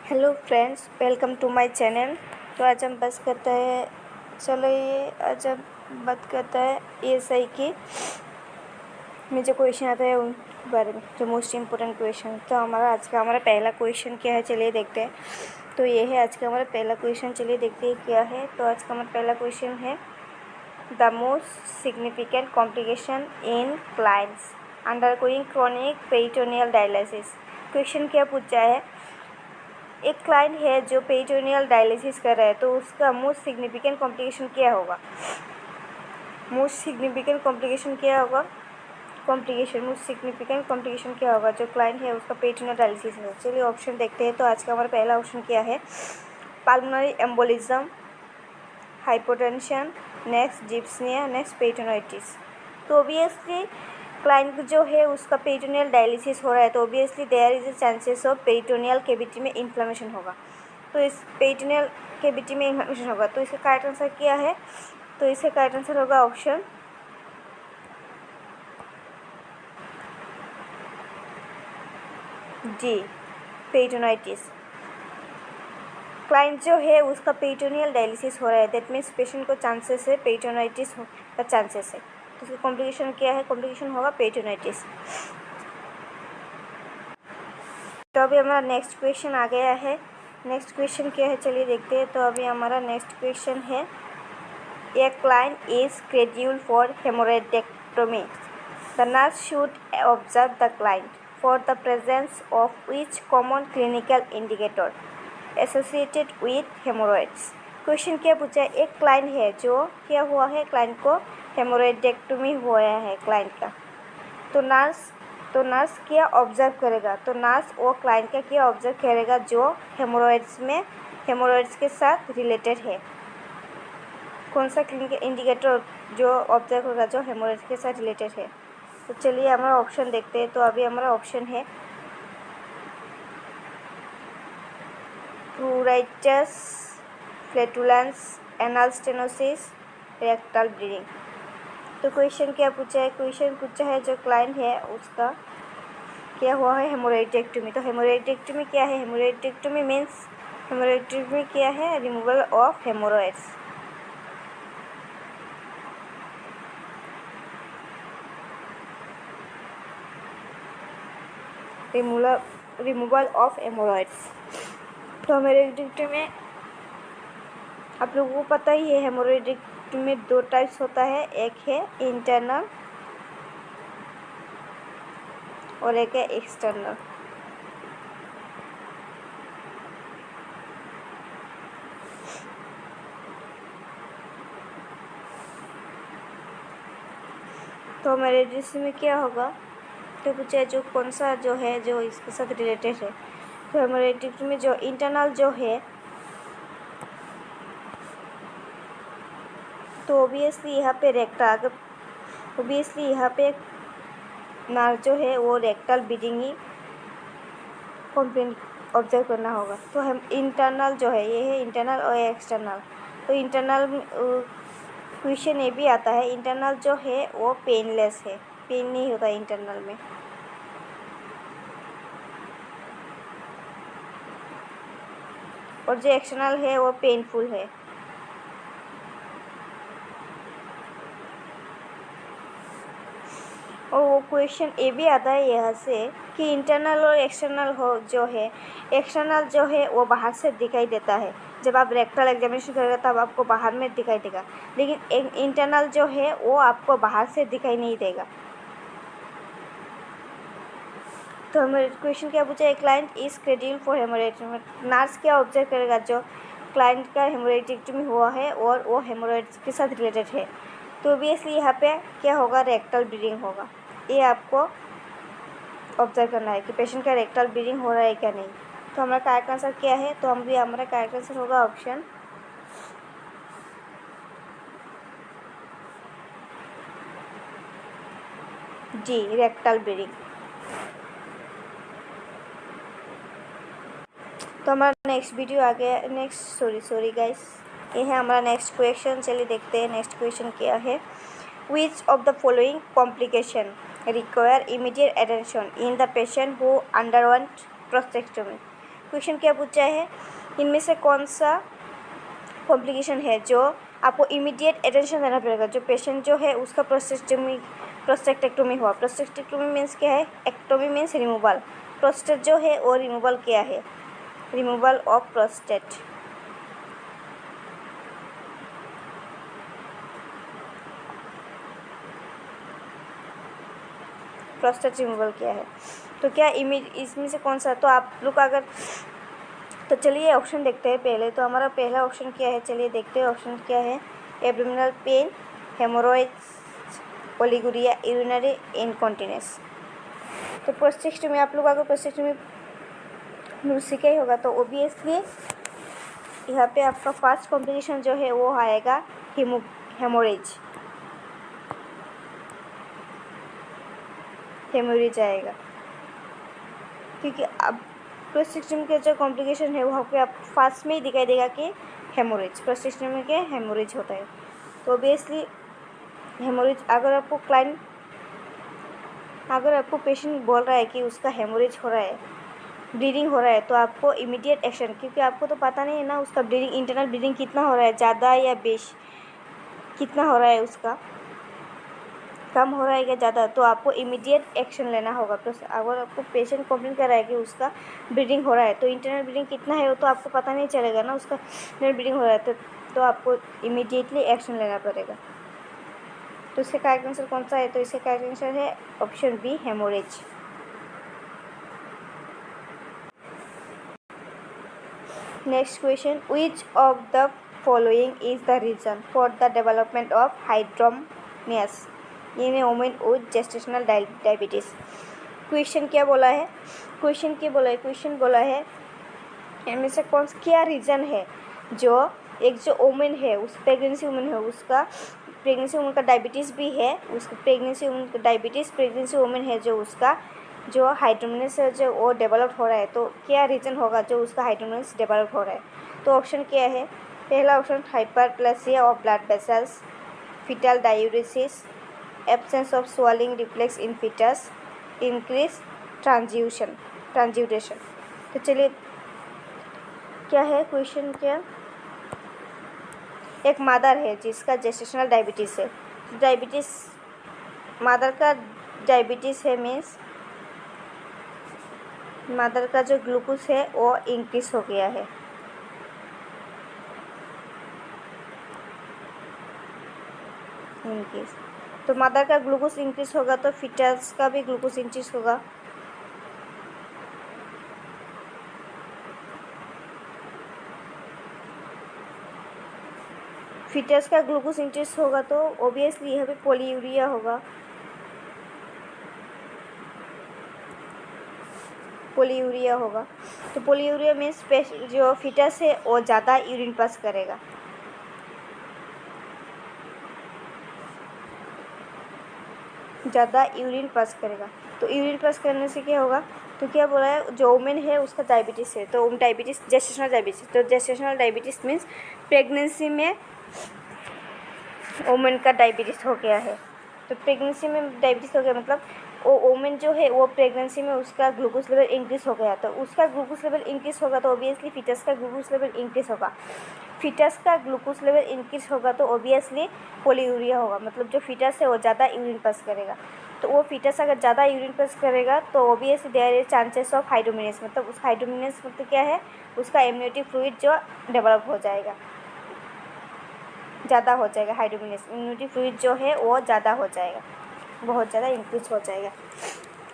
Hello friends, welcome to my channel. तो आज हम बात करते हैं आज हम बात करते हैं ESI की में जो क्वेश्चन आता है उन बारे में, जो मोस्ट इम्पोर्टेंट क्वेश्चन। तो हमारा पहला क्वेश्चन क्या है, चलिए देखते हैं। तो ये है आज का हमारा पहला क्वेश्चन, चलिए देखते हैं क्या है। तो आज का हमारा पहला क्वेश्चन है the most significant complication in clients undergoing chronic peritoneal dialysis. Question क्या पूछा है, एक क्लाइंट है जो पेरिटोनियल डायलिसिस कर रहा है, तो उसका मोस्ट सिग्निफिकेंट कॉम्प्लिकेशन क्या होगा। मोस्ट सिग्निफिकेंट कॉम्प्लिकेशन क्या होगा मोस्ट सिग्निफिकेंट कॉम्प्लिकेशन क्या होगा जो क्लाइंट है उसका पेरिटोनियल डायलिसिस है। चलिए ऑप्शन देखते हैं। तो आज का हमारा पहला ऑप्शन क्या है, pulmonary embolism, hypotension, next dyspnoea, next peritonitis. तो ऑब्वियसली क्लाइंट जो है उसका पेरिटोनियल डायलिसिस हो रहा है, तो obviously there is a chances of peritoneal cavity में इन्फ्लेमेशन होगा। तो इस पेरिटोनियल कैविटी में इन्फ्लेमेशन होगा, तो इसका करेक्ट आंसर क्या है। तो इसका करेक्ट आंसर होगा ऑप्शन डी, पेरिटोनाइटिस। क्लाइंट जो है उसका पेरिटोनियल डायलिसिस हो रहा है, दैट मीन्स पेशेंट को चांसेस है पेरिटोनाइटिस का चांसेस है। तो इसका कॉम्प्लिकेशन क्या है, कॉम्प्लिकेशन होगा पेरिटोनाइटिस। तो अभी हमारा नेक्स्ट क्वेश्चन आ गया है। नेक्स्ट क्वेश्चन क्या है, चलिए देखते हैं। तो अभी हमारा नेक्स्ट क्वेश्चन है, a client is scheduled for haemorrhoidectomy. The nurse should observe the client for the presence of which common clinical indicator associated with haemorrhoids. Question क्या पूछा है, एक क्लाइंट है जो क्या हुआ है, क्लाइंट को हेमोरेक्टोमी हुआ है क्लाइंट का। तो नर्स क्या ऑब्जर्व करेगा, तो नर्स वो क्लाइंट का क्या ऑब्जर्व करेगा जो हेमोरॉइड्स के साथ रिलेटेड है। कौन सा क्लिनिकल इंडिकेटर जो ऑब्जर्व होगा जो हेमोरॉइड्स के साथ रिलेटेड है। तो चलिए हमारा ऑप्शन देखते हैं। तो अभी हमारा ऑप्शन है pruritus, flatulence, anal stenosis, rectal bleeding. तो क्वेश्चन क्या पूछा है, क्वेश्चन पूछा है जो क्लाइंट है उसका क्या हुआ है, हेमोरेक्टोमी। तो हेमोरेक्टोमी क्या है, हेमोरेक्टोमी मीन्स हेमोरेक्टोमी क्या है, removal of hemorrhoids. Removal of hemorrhoids. तो हेमोरेक्टोमी में आप लोगों को पता ही है, हेमोरेक्टोमी में दो टाइप्स होता है, एक है इंटरनल और एक है एक्सटर्नल। तो हेमोरेक्टोमी में क्या होगा, तो कुछ है जो कौन सा जो है जो इसके साथ रिलेटेड है। तो हेमोरेक्टोमी में जो इंटरनल जो है, तो ऑब्वियसली यहाँ पे नर्स जो है वो रेक्टल ब्लीडिंग ही ऑब्जर्व करना होगा। तो हम इंटरनल जो है, ये है इंटरनल और एक्सटर्नल। तो इंटरनल क्वेश्चन ये भी आता है, इंटरनल जो है वो पेनलेस है, पेन नहीं होता इंटरनल में। और जो एक्सटर्नल है वो पेनफुल है। और वो क्वेश्चन ये भी आता है यहाँ से कि इंटरनल और एक्सटर्नल हो जो है, एक्सटर्नल जो है वो बाहर से दिखाई देता है, जब आप रेक्टल एग्जामिनेशन करेंगे तब आपको बाहर में दिखाई देगा, लेकिन इंटरनल जो है वो आपको बाहर से दिखाई नहीं देगा। तो हमारे क्वेश्चन क्या पूछा है, client is scheduled for haemorrhoidectomy. Nurse क्या ऑब्जर्व करेगा जो क्लाइंट का हेमोरेक्टोमी हुआ है और वो हेमोरॉइड्स के साथ रिलेटेड है। तो ऑब्वियसली यहाँ पे क्या होगा, रेक्टल ब्लीडिंग होगा। ये आपको ऑब्जर्व करना है कि पेशेंट का रेक्टल ब्लीडिंग हो रहा है क्या नहीं। तो हमारा करेक्ट आंसर क्या है, तो हमारा करेक्ट आंसर होगा ऑप्शन जी, रेक्टल ब्लीडिंग। तो हमारा नेक्स्ट वीडियो आ गया, सॉरी गाइस, ये है हमारा नेक्स्ट क्वेश्चन। चलिए देखते हैं नेक्स्ट क्वेश्चन क्या है। विच of the following complication require immediate attention in the patient who underwent prostatectomy. Question क्या पूछा है, इनमें से कौन सा कॉम्प्लिकेशन है जो आपको इमीडिएट अटेंशन देना पड़ेगा। जो पेशेंट जो है उसका प्रोस्टेक्टेक्टोमी हुआ। प्रोस्टेक्टेक्टोमी मीन्स क्या है, एक्टोमी मीन्स रिमूवल, प्रोस्टेट जो है और रिमूवल क्या है, removal of prostate. Prostate removal क्या है, तो क्या इसमें से कौन सा, तो आप लोग अगर, तो चलिए ऑप्शन देखते हैं पहले। तो हमारा पहला ऑप्शन क्या है, चलिए देखते हैं ऑप्शन क्या है। Abdominal pain, hemorrhoids, oliguria, urinary incontinence. तो प्रोस्टेक्टोमी, आप लोग अगर प्रोस्टेक्टोमी सीखा ही होगा तो ओबियसली यहाँ पे आपका फर्स्ट कॉम्प्लिकेशन जो है वो आएगा हेमोरेज आएगा, क्योंकि अब प्रोस्टेक्टोमी के जो कॉम्प्लिकेशन है वहाँ पे आप फास्ट में ही दिखाई देगा कि हेमोरेज, प्रोस्टेक्टोमी के हेमोरेज होता है। तो ऑब्वियसली हेमोरेज, अगर आपको पेशेंट बोल रहा है कि उसका हेमोरेज हो रहा है, ब्लीडिंग हो रहा है, तो आपको इमीडिएट एक्शन, क्योंकि आपको तो पता नहीं है ना उसका ब्लीडिंग, इंटरनल ब्लीडिंग कितना हो रहा है, ज़्यादा या कितना हो रहा है, उसका कम हो रहा है या ज़्यादा, तो आपको इमीडिएट एक्शन लेना होगा। तो अगर आपको पेशेंट कंप्लेन कर रहा है कि उसका ब्लीडिंग हो रहा है, तो इंटरनल ब्लीडिंग कितना है वो तो आपको पता नहीं चलेगा ना, उसका इंटरनल ब्लीडिंग हो रहा है, तो आपको इमीडिएटली एक्शन लेना पड़ेगा। तो इसका करेक्ट आंसर कौन सा है, तो इसका करेक्ट आंसर है option B, haemorrhage. Next question, which of the following is the reason for the development of hydramnios in a women with gestational diabetes. Question क्या बोला है, क्वेश्चन बोला है इनमें से कौन सा क्या रीज़न है जो जो वुमेन है, उस प्रेगनेंसी वुमेन है, उसका प्रेगनेंसी वुमेन का डायबिटीज़ भी है, उसका प्रेगनेंसी वुमेन है जो उसका जो हाइड्रोमियस जो वो डेवलप हो रहा है, तो क्या रीज़न होगा जो उसका हाइड्रोमियस डेवलप हो रहा है। तो ऑप्शन क्या है, पहला option hyperplasia of blood vessels, fetal diuresis, absence of swelling reflex in fetus, increase transudation. तो चलिए क्या है क्वेश्चन, क्या एक मदर है जिसका जेस्टेशनल डायबिटीज़ है, मदर का डायबिटीज़ है मीन्स मदर का जो ग्लूकोज है वो इंक्रीज हो गया है, तो मदर का ग्लूकोज इंक्रीज होगा तो फीटस का भी ग्लूकोज इंक्रीज होगा। फीटस का ग्लूकोज इंक्रीज होगा तो ऑब्वियसली यहाँ पे पोलीयूरिया होगा, तो पोलीयूरिया मीन्स जो फीटस है वो ज़्यादा यूरिन पास करेगा, तो यूरिन पास करने से क्या होगा, तो क्या बोला है, जो वुमेन है उसका डायबिटीज़ है, तो डायबिटीज़ जेस्टेशनल डायबिटीज़, तो जेस्टेशनल डायबिटीज़ मीन्स प्रेगनेंसी में वुमेन का डायबिटीज़ हो गया है, तो प्रेगनेंसी में डायबिटीज़ हो गया मतलब वो वुमेन जो है वो प्रेगनेंसी में उसका ग्लूकोज लेवल इंक्रीज़ हो गया, तो उसका ग्लूकोज लेवल इंक्रीज़ होगा तो ऑब्वियसली फीटस का ग्लूकोज लेवल इंक्रीज़ होगा, तो ऑब्वियसली पोलीयूरिया होगा, मतलब जो फीटस है वो ज़्यादा यूरिन पास करेगा, तो वो फीटस अगर ज़्यादा यूरिन पास करेगा तो obviously there is chances of hydramnios, मतलब उस हाइड्रोमियस मतलब क्या है, उसका इम्यूनिटी फ्लूइड जो डेवलप हो जाएगा, ज़्यादा हो जाएगा, हाइड्रोमियस इम्यूनिटी फ्लूइड जो है वो ज़्यादा हो जाएगा, बहुत ज़्यादा इंक्रीज हो जाएगा।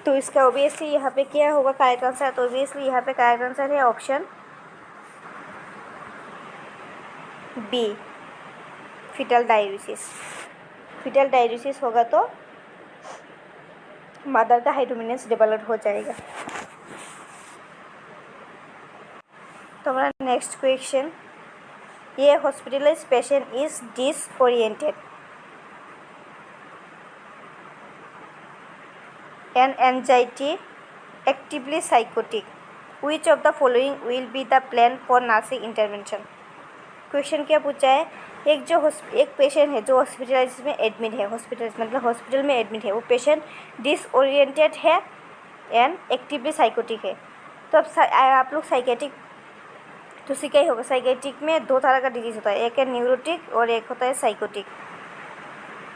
तो इसका ऑब्वियसली यहाँ पे क्या होगा करेक्ट आंसर, तो ऑब्वियसली यहाँ पे करेक्ट आंसर है ऑप्शन बी, फीटल डायलिसिस होगा तो मदर का हाइड्रोमियस डेवलप हो जाएगा। तो हमारा नेक्स्ट क्वेश्चन, ये hospitalised patient is disoriented and anxiety, actively psychotic. Which of the following will be the plan for nursing intervention? Question क्या पूछा है, एक पेशेंट है जो हॉस्पिटलाइज में एडमिट है, हॉस्पिटल में एडमिट है, वो पेशेंट डिसओरिएंटेड है एंड एक्टिवली साइकोटिक है, तो अब आप लोग साइकेट्रिक तो सीखा ही होगा। साइकेट्रिक में दो तरह का डिजीज़ होता है, एक है न्यूरोटिक और एक होता है साइकोटिक।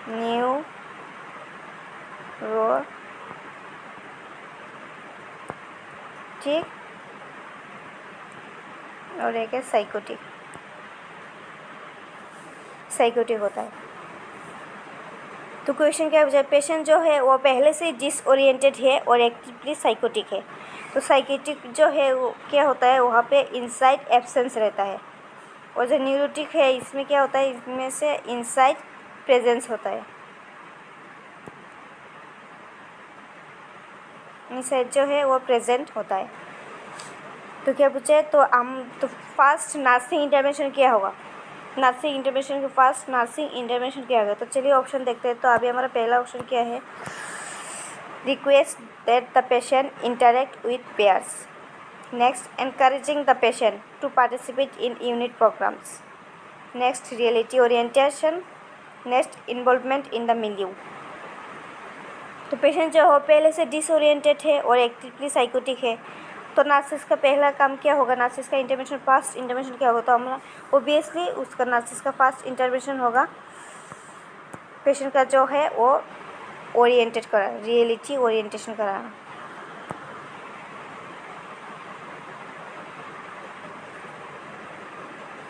न्यूरोटिक और एक है साइकोटिक होता है। तो क्वेश्चन क्या है, पेशेंट जो है वो पहले से डिसओरिएंटेड है और एक्टिवली साइकोटिक है। तो साइकोटिक जो है वो क्या होता है, वहाँ पे इनसाइड एब्सेंस रहता है, और जो न्यूरोटिक है इसमें क्या होता है, इसमें से इनसाइड प्रेजेंस होता है। इनसाइड जो है वो प्रेजेंट होता है। तो क्या पूछे, तो फास्ट नर्सिंग इंटरवेंशन क्या होगा, नर्सिंग इंटरवेंशन के फास्ट नर्सिंग इंटरवेंशन क्या होगा। तो चलिए ऑप्शन देखते हैं। तो अभी हमारा पहला ऑप्शन क्या है, request that the patient interact with peers. Next, encouraging the patient to participate in unit programs. Next, reality orientation. Next, involvement in the milieu. तो पेशेंट जो हो पहले से डिसओरिएंटेड है और एक्टिवली साइकोटिक है, तो नर्सिस का पहला काम क्या होगा, नर्सिस का इंटरवेंशन फास्ट इंटरवेंशन क्या होगा, तो हमारा ओबियसली उसका नर्सिस का फास्ट इंटरवेंशन होगा पेशेंट का जो है वो ओरिएंटेड करा, रियलिटी ओरिएंटेशन कराना।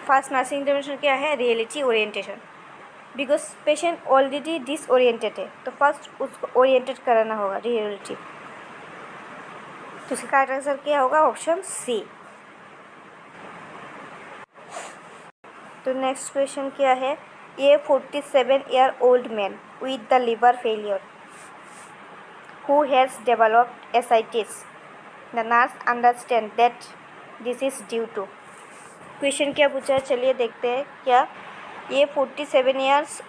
फास्ट नर्सिंग इंटरवेंशन क्या है, reality orientation. Because patient already disoriented है, तो फर्स्ट उसको ओरिएंटेड कराना होगा, रियलिटी। तो इसका करेक्ट आंसर क्या होगा, ऑप्शन सी। तो नेक्स्ट क्वेश्चन क्या है, a 47-year-old man with the liver failure who has developed ascites, the nurse understand that this is due to. Question क्या पूछा है, चलिए देखते हैं। क्या ये 47 ईयर्स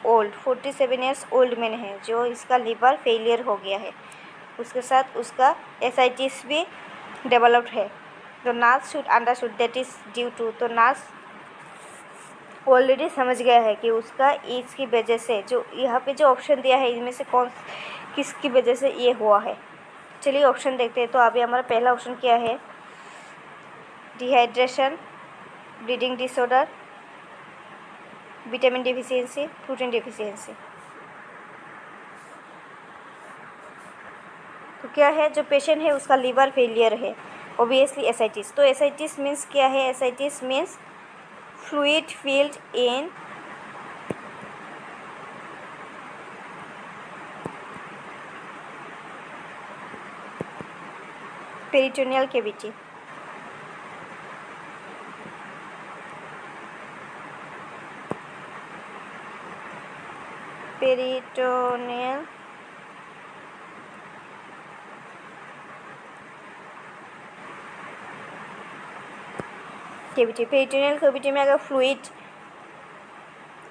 ओल्ड मैन है जो इसका लिवर फेलियर हो गया है, उसके साथ उसका एसाइटिस भी डेवलप्ड है। तो nurse should understood that is due to. तो नर्स ऑलरेडी समझ गया है कि उसका एज की वजह से, जो यहाँ पे जो ऑप्शन दिया है इनमें से किसकी वजह से ये हुआ है। चलिए ऑप्शन देखते हैं। तो अभी हमारा पहला ऑप्शन क्या है, dehydration, bleeding disorder, vitamin deficiency, protein deficiency. तो क्या है, जो पेशेंट है उसका लिवर फेलियर है, ओबियसली एसाइटिस। तो एसाइटिस मीन्स क्या है, एसाइटिस मीन्स फ्लूइड फील्ड इन peritoneal cavity. Peritoneal cavity, peritoneal cavity में अगर फ्लूइड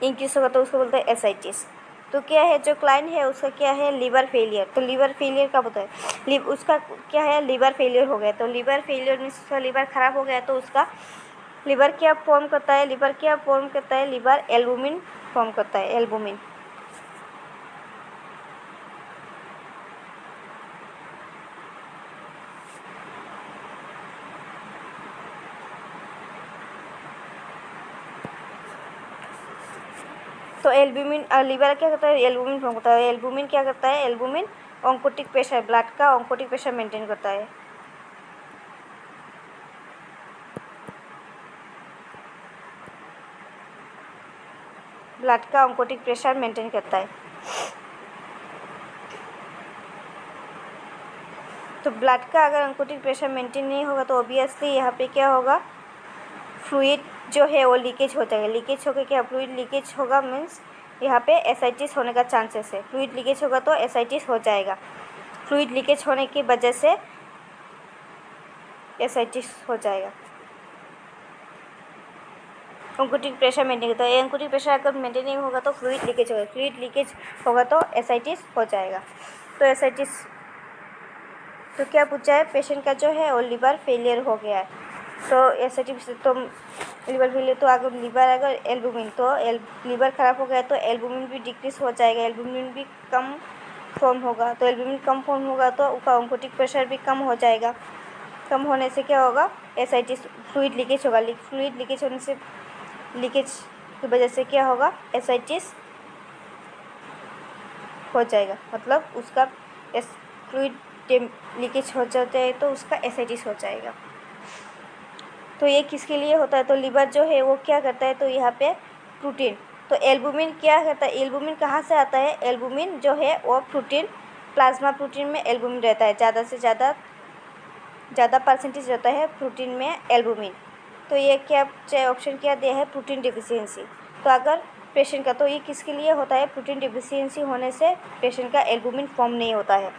इंक्रीज होगा तो उसको बोलते हैं एसाइटिस। तो क्या है, जो क्लाइंट है उसका क्या है, लिवर फेलियर। तो लिवर फेलियर कब होता है, उसका क्या है, लिवर फेलियर हो गया। तो लिवर फेलियर मीन्स उसका लिवर खराब हो गया, तो उसका लिवर क्या फॉर्म करता है, लिवर एल्बुमिन फॉर्म करता है, एल्बुमिन। तो एल्बुमिन, लिवर क्या करता है, एल्बुमिन फॉर्म करता है। एल्बुमिन क्या करता है, एल्बुमिन ऑन्कोटिक प्रेशर, ब्लड का ऑन्कोटिक प्रेशर मेंटेन करता है। ब्लड का ऑन्कोटिक प्रेशर मेंटेन करता है। तो ब्लड का अगर ऑन्कोटिक प्रेशर मेंटेन नहीं होगा तो ऑब्वियसली यहाँ पे क्या होगा, फ्लूइड जो है वो लीकेज हो जाएगा। लीकेज होकर क्या, फ्लूइड लीकेज होगा मीन्स यहाँ पे एसाइटिस होने का चांसेस है। फ्लूइड लीकेज होगा तो एसाइटिस हो जाएगा। फ्लूइड लीकेज होने की वजह से एसाइटिस हो जाएगा। ऑन्कोटिक प्रेशर मेंटेन करता है। ऑन्कोटिक प्रेशर अगर मेंटेन नहीं होगा तो फ्लूइड लीकेज होगा, फ्लूइड लीकेज होगा तो एसाइटिस हो जाएगा। तो एसाइटिस, तो क्या पूछा है, पेशेंट का जो है वो लिवर फेलियर हो गया है। तो एसाइटिस, तो लिवर फेलियर, तो अगर लिवर अगर एल्बुमिन, तो लिवर ख़राब हो गया तो एल्बुमिन भी डिक्रीज हो जाएगा, एल्बुमिन भी कम फॉर्म होगा। तो एल्बुमिन कम फॉर्म होगा तो उसका ऑन्कोटिक प्रेशर भी कम हो जाएगा। कम होने से क्या होगा, एसआईटी फ्लूइड लीकेज होगा। फ्लूइड लीकेज होने से, लीकेज की वजह से क्या होगा, एसआईटिस हो जाएगा, मतलब उसका फ्लूइड लीकेज हो जाता है तो उसका एसआईटिस हो जाएगा। तो ये किसके लिए होता है, तो लीवर जो है वो क्या करता है, तो यहाँ पे प्रोटीन, तो एल्बुमिन क्या करता है, एल्बुमिन कहाँ से आता है, एल्बुमिन जो है वो प्रोटीन, प्लाज्मा प्रोटीन में एल्बुमिन रहता है, ज़्यादा से ज़्यादा परसेंटेज रहता है प्रोटीन में एल्बुमिन। तो ये क्या ऑप्शन क्या दिया है, प्रोटीन डिफिशियंसी। तो अगर पेशेंट का, तो ये किसके लिए होता है, प्रोटीन डिफिशियंसी होने से पेशेंट का एल्बुमिन फॉर्म नहीं होता है।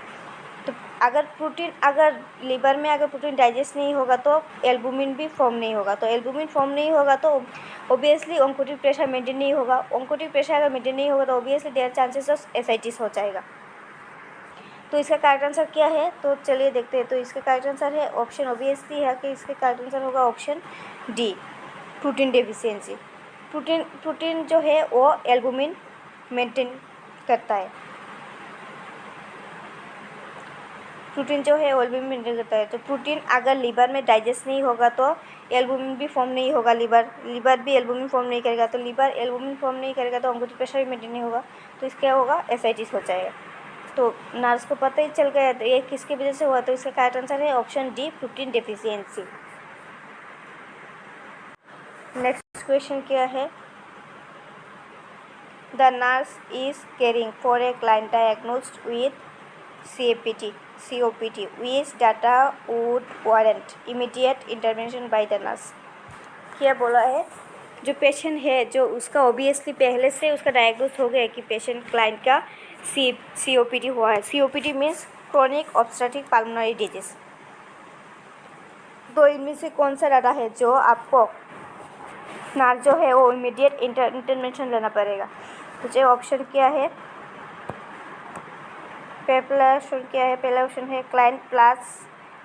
तो अगर लीवर में अगर प्रोटीन डाइजेस्ट नहीं होगा तो एल्बुमिन भी फॉर्म नहीं होगा। तो एल्बुमिन फॉर्म नहीं होगा तो ओबियसली ऑन्कोटिक प्रेशर मेंटेन नहीं होगा। ऑन्कोटिक प्रेशर अगर मेंटेन नहीं होगा तो ओबियसली देयर चांसेस ऑफ एसआईटिस हो जाएगा। तो इसका करेक्ट आंसर क्या है, तो चलिए देखते हैं। तो इसका करेक्ट आंसर है ऑप्शन, ओबियसली है कि इसका करेक्ट आंसर होगा option D, protein deficiency. Protein जो है वो एल्बुमिन मेंटेन करता है, प्रोटीन जो है एल्बुमिन मेंटेन करता है। तो प्रोटीन अगर लीवर में डाइजेस्ट नहीं होगा तो एल्बुमिन भी फॉर्म नहीं होगा, लीवर भी एल्बुमिन फॉर्म नहीं करेगा। तो लीवर एल्बुमिन फॉर्म नहीं करेगा तो ऑन्कोटिक प्रेशर भी मेंटेन नहीं होगा, तो इसका होगा एसआईटिस हो जाएगा। तो नर्स को पता ही चल गया तो ये किसकी वजह से हुआ, तो इसका करेक्ट आंसर है option D, protein deficiency. Next question क्या है, the nurse is caring for a client diagnosed with COPD, which data would warrant immediate intervention by the nurse। क्या बोला है, जो पेशेंट है जो उसका ओबियसली पहले से उसका डायग्नोज हो गया कि पेशेंट क्लाइंट का COPD हुआ है। COPD means chronic obstructive pulmonary disease. तो इनमें से कौन सा डाटा है जो आपको नर्स जो है वो इमीडिएट इंटरवेंशन लेना पड़ेगा। तो जो ऑप्शन क्या है, पहला ऑप्शन क्या है, पहला ऑप्शन है client pulse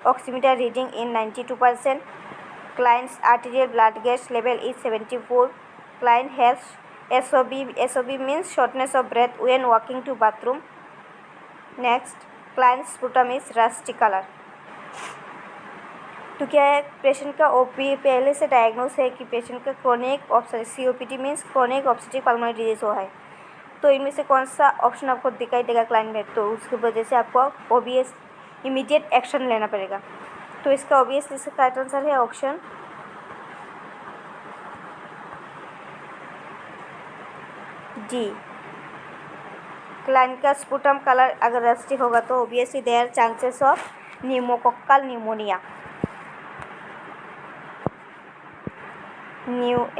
oximeter reading in 92%, client's arterial blood gas level is 74, client has SOB means shortness of breath when walking to bathroom, next client sputum is rusty colour. तो क्या है, पेशेंट का OP पहले से diagnose है कि patient का chronic COPD means chronic obstructive pulmonary disease हुआ है। तो इनमें से कौन सा ऑप्शन आपको दिखाई देगा क्लाइंट में, तो उसकी वजह से आपको ओबियस इमीडिएट एक्शन लेना पड़ेगा। तो इसका ओबियसली इसका करेक्ट आंसर है ऑप्शन डी, क्लाइंट का स्पुटम कलर अगर रस्टी होगा तो obviously there chances of pneumococcal pneumonia, pneumococcal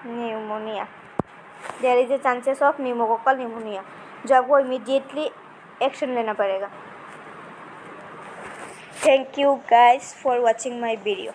pneumonia, there is a chances of pneumococcal pneumonia, जो आपको इमीडिएटली एक्शन लेना पड़ेगा। Thank you guys for watching my video.